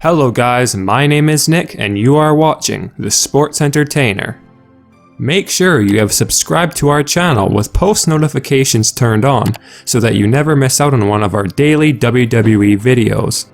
Hello guys, my name is Nick and you are watching The Sports Entertainer. Make sure you have subscribed to our channel with post notifications turned on so that you never miss out on one of our daily WWE videos.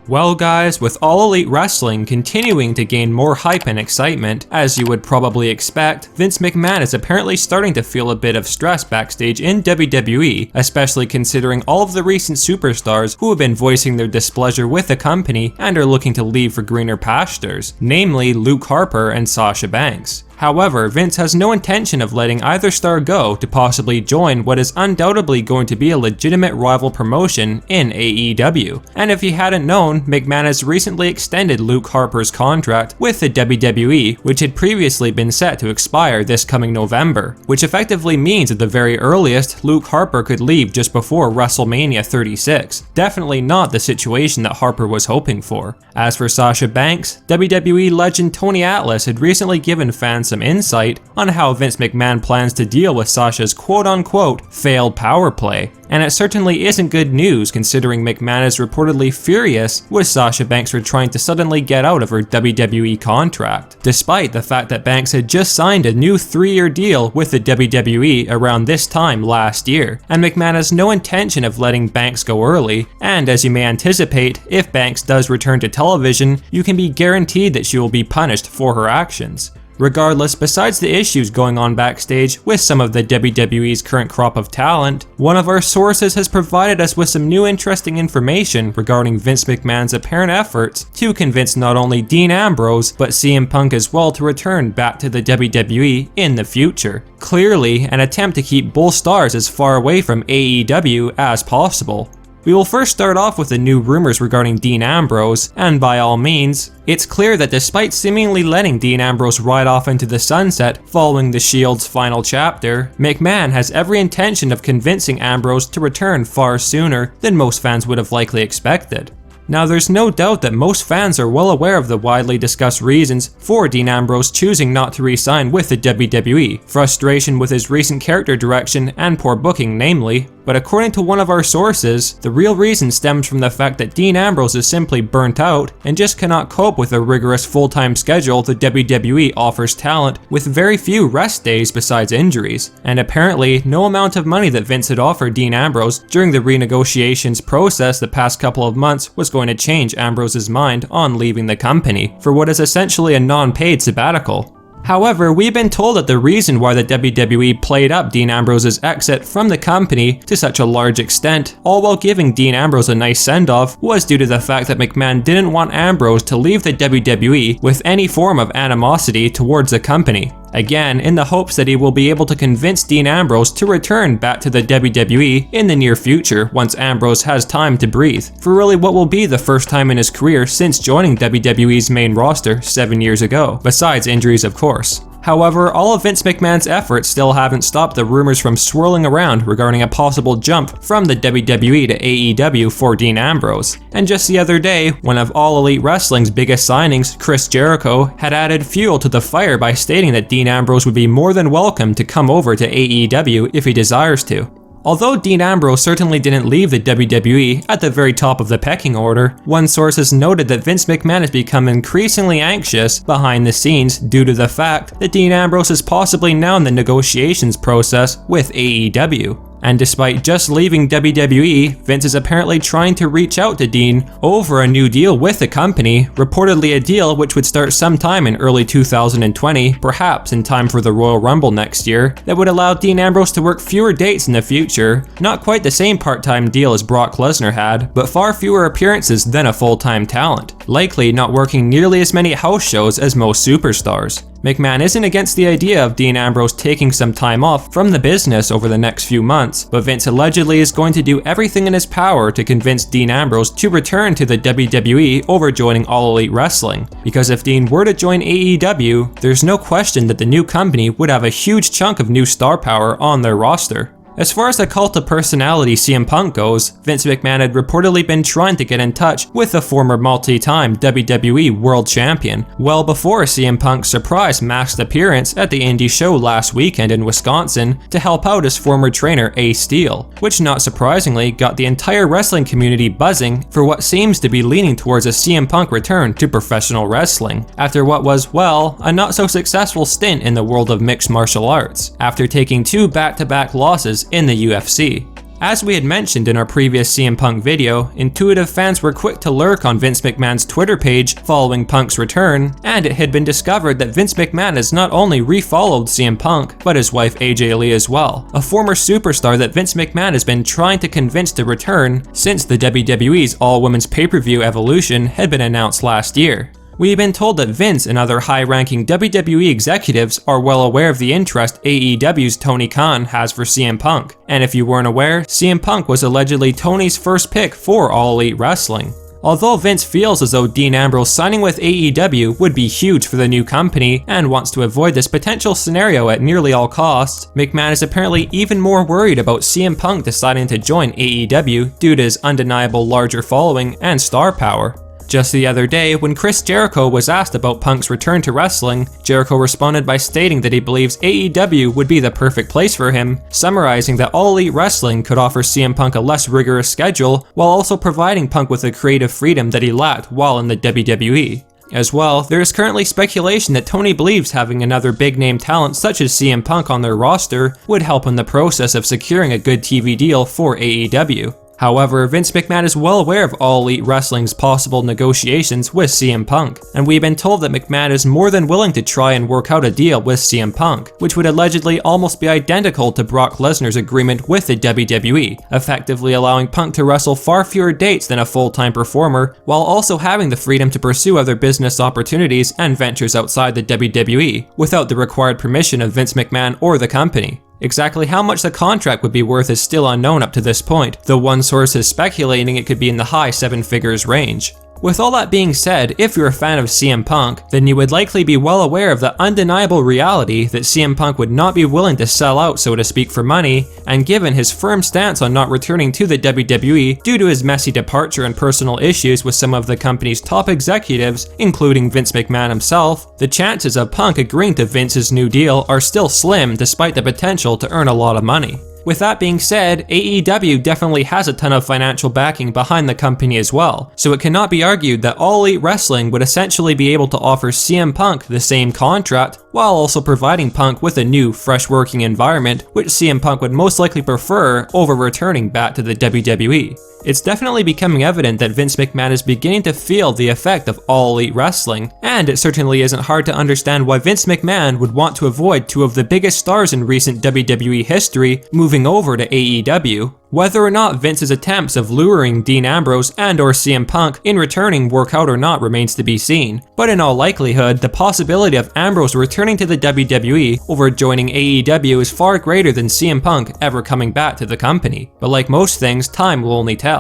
Well guys, with All Elite Wrestling continuing to gain more hype and excitement, as you would probably expect, Vince McMahon is apparently starting to feel a bit of stress backstage in WWE, especially considering all of the recent superstars who have been voicing their displeasure with the company and are looking to leave for greener pastures, namely Luke Harper and Sasha Banks. However, Vince has no intention of letting either star go to possibly join what is undoubtedly going to be a legitimate rival promotion in AEW. And if you hadn't known, McMahon has recently extended Luke Harper's contract with the WWE, which had previously been set to expire this coming November, which effectively means at the very earliest, Luke Harper could leave just before WrestleMania 36. Definitely not the situation that Harper was hoping for. As for Sasha Banks, WWE legend Tony Atlas had recently given fans some insight on how Vince McMahon plans to deal with Sasha's quote-unquote failed power play. And it certainly isn't good news considering McMahon is reportedly furious with Sasha Banks for trying to suddenly get out of her WWE contract, despite the fact that Banks had just signed a new 3-year deal with the WWE around this time last year, and McMahon has no intention of letting Banks go early, and as you may anticipate, if Banks does return to television, you can be guaranteed that she will be punished for her actions. Regardless, besides the issues going on backstage with some of the WWE's current crop of talent, one of our sources has provided us with some new interesting information regarding Vince McMahon's apparent efforts to convince not only Dean Ambrose, but CM Punk as well to return back to the WWE in the future. Clearly, an attempt to keep both stars as far away from AEW as possible. We will first start off with the new rumors regarding Dean Ambrose, and by all means, it's clear that despite seemingly letting Dean Ambrose ride off into the sunset following the Shield's final chapter, McMahon has every intention of convincing Ambrose to return far sooner than most fans would have likely expected. Now there's no doubt that most fans are well aware of the widely discussed reasons for Dean Ambrose choosing not to re-sign with the WWE, frustration with his recent character direction and poor booking namely, but according to one of our sources, the real reason stems from the fact that Dean Ambrose is simply burnt out and just cannot cope with a rigorous full-time schedule the WWE offers talent with very few rest days besides injuries, and apparently no amount of money that Vince had offered Dean Ambrose during the renegotiations process the past couple of months was going to change Ambrose's mind on leaving the company for what is essentially a non-paid sabbatical. However, we've been told that the reason why the WWE played up Dean Ambrose's exit from the company to such a large extent, all while giving Dean Ambrose a nice send-off, was due to the fact that McMahon didn't want Ambrose to leave the WWE with any form of animosity towards the company. Again, in the hopes that he will be able to convince Dean Ambrose to return back to the WWE in the near future once Ambrose has time to breathe, for really what will be the first time in his career since joining WWE's main roster 7 years ago, besides injuries of course. However, all of Vince McMahon's efforts still haven't stopped the rumors from swirling around regarding a possible jump from the WWE to AEW for Dean Ambrose. And just the other day, one of All Elite Wrestling's biggest signings, Chris Jericho, had added fuel to the fire by stating that Dean Ambrose would be more than welcome to come over to AEW if he desires to. Although Dean Ambrose certainly didn't leave the WWE at the very top of the pecking order, one source has noted that Vince McMahon has become increasingly anxious behind the scenes due to the fact that Dean Ambrose is possibly now in the negotiations process with AEW. And despite just leaving WWE, Vince is apparently trying to reach out to Dean over a new deal with the company, reportedly a deal which would start sometime in early 2020, perhaps in time for the Royal Rumble next year, that would allow Dean Ambrose to work fewer dates in the future, not quite the same part-time deal as Brock Lesnar had, but far fewer appearances than a full-time talent, likely not working nearly as many house shows as most superstars. McMahon isn't against the idea of Dean Ambrose taking some time off from the business over the next few months, but Vince allegedly is going to do everything in his power to convince Dean Ambrose to return to the WWE over joining All Elite Wrestling, because if Dean were to join AEW, there's no question that the new company would have a huge chunk of new star power on their roster. As far as the cult of personality CM Punk goes, Vince McMahon had reportedly been trying to get in touch with the former multi-time WWE World Champion, well before CM Punk's surprise masked appearance at the indie show last weekend in Wisconsin to help out his former trainer Ace Steel, which not surprisingly got the entire wrestling community buzzing for what seems to be leaning towards a CM Punk return to professional wrestling, after what was, well, a not so successful stint in the world of mixed martial arts, after taking 2 back-to-back losses in the UFC. As we had mentioned in our previous CM Punk video, intuitive fans were quick to lurk on Vince McMahon's Twitter page following Punk's return, and it had been discovered that Vince McMahon has not only refollowed CM Punk, but his wife AJ Lee as well, a former superstar that Vince McMahon has been trying to convince to return since the WWE's all-women's pay-per-view Evolution had been announced last year. We've been told that Vince and other high-ranking WWE executives are well aware of the interest AEW's Tony Khan has for CM Punk, and if you weren't aware, CM Punk was allegedly Tony's first pick for All Elite Wrestling. Although Vince feels as though Dean Ambrose signing with AEW would be huge for the new company and wants to avoid this potential scenario at nearly all costs, McMahon is apparently even more worried about CM Punk deciding to join AEW due to his undeniable larger following and star power. Just the other day, when Chris Jericho was asked about Punk's return to wrestling, Jericho responded by stating that he believes AEW would be the perfect place for him, summarizing that All Elite Wrestling could offer CM Punk a less rigorous schedule while also providing Punk with the creative freedom that he lacked while in the WWE. As well, there is currently speculation that Tony believes having another big-name talent such as CM Punk on their roster would help in the process of securing a good TV deal for AEW. However, Vince McMahon is well aware of All Elite Wrestling's possible negotiations with CM Punk, and we've been told that McMahon is more than willing to try and work out a deal with CM Punk, which would allegedly almost be identical to Brock Lesnar's agreement with the WWE, effectively allowing Punk to wrestle far fewer dates than a full-time performer, while also having the freedom to pursue other business opportunities and ventures outside the WWE, without the required permission of Vince McMahon or the company. Exactly how much the contract would be worth is still unknown up to this point, though one source is speculating it could be in the high 7 figures range. With all that being said, if you're a fan of CM Punk, then you would likely be well aware of the undeniable reality that CM Punk would not be willing to sell out, so to speak, for money, and given his firm stance on not returning to the WWE due to his messy departure and personal issues with some of the company's top executives, including Vince McMahon himself, the chances of Punk agreeing to Vince's new deal are still slim despite the potential to earn a lot of money. With that being said, AEW definitely has a ton of financial backing behind the company as well, so it cannot be argued that All Elite Wrestling would essentially be able to offer CM Punk the same contract while also providing Punk with a new, fresh working environment, which CM Punk would most likely prefer over returning back to the WWE. It's definitely becoming evident that Vince McMahon is beginning to feel the effect of All Elite Wrestling, and it certainly isn't hard to understand why Vince McMahon would want to avoid 2 of the biggest stars in recent WWE history moving over to AEW. Whether or not Vince's attempts of luring Dean Ambrose and or CM Punk in returning work out or not remains to be seen, but in all likelihood, the possibility of Ambrose returning to the WWE over joining AEW is far greater than CM Punk ever coming back to the company. But like most things, time will only tell.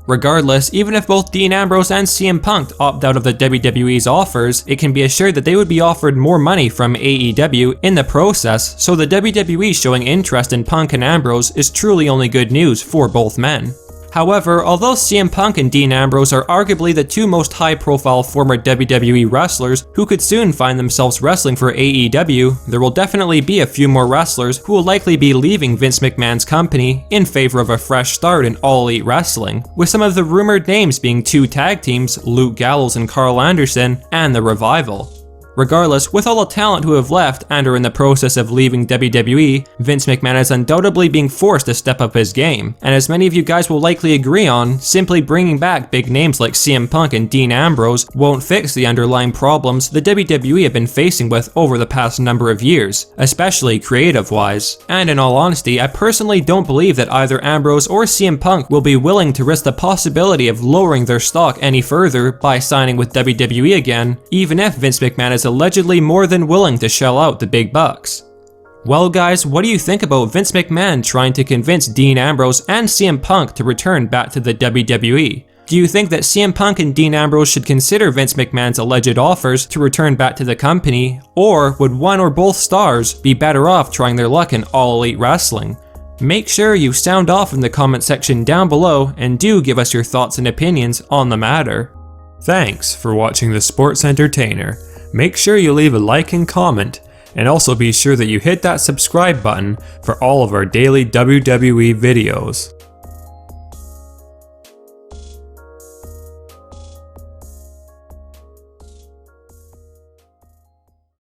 Regardless, even if both Dean Ambrose and CM Punk opt out of the WWE's offers, it can be assured that they would be offered more money from AEW in the process, so the WWE showing interest in Punk and Ambrose is truly only good news for both men. However, although CM Punk and Dean Ambrose are arguably the 2 most high-profile former WWE wrestlers who could soon find themselves wrestling for AEW, there will definitely be a few more wrestlers who will likely be leaving Vince McMahon's company in favor of a fresh start in All Elite Wrestling, with some of the rumored names being 2 tag teams, Luke Gallows and Carl Anderson, and The Revival. Regardless, with all the talent who have left and are in the process of leaving WWE, Vince McMahon is undoubtedly being forced to step up his game, and as many of you guys will likely agree on, simply bringing back big names like CM Punk and Dean Ambrose won't fix the underlying problems the WWE have been facing with over the past number of years, especially creative-wise. And in all honesty, I personally don't believe that either Ambrose or CM Punk will be willing to risk the possibility of lowering their stock any further by signing with WWE again, even if Vince McMahon is allegedly more than willing to shell out the big bucks. Well guys, what do you think about Vince McMahon trying to convince Dean Ambrose and CM Punk to return back to the WWE? Do you think that CM Punk and Dean Ambrose should consider Vince McMahon's alleged offers to return back to the company, or would one or both stars be better off trying their luck in All Elite Wrestling? Make sure you sound off in the comment section down below and do give us your thoughts and opinions on the matter. Thanks for watching The Sports Entertainer. Make sure you leave a like and comment, and also be sure that you hit that subscribe button for all of our daily WWE videos.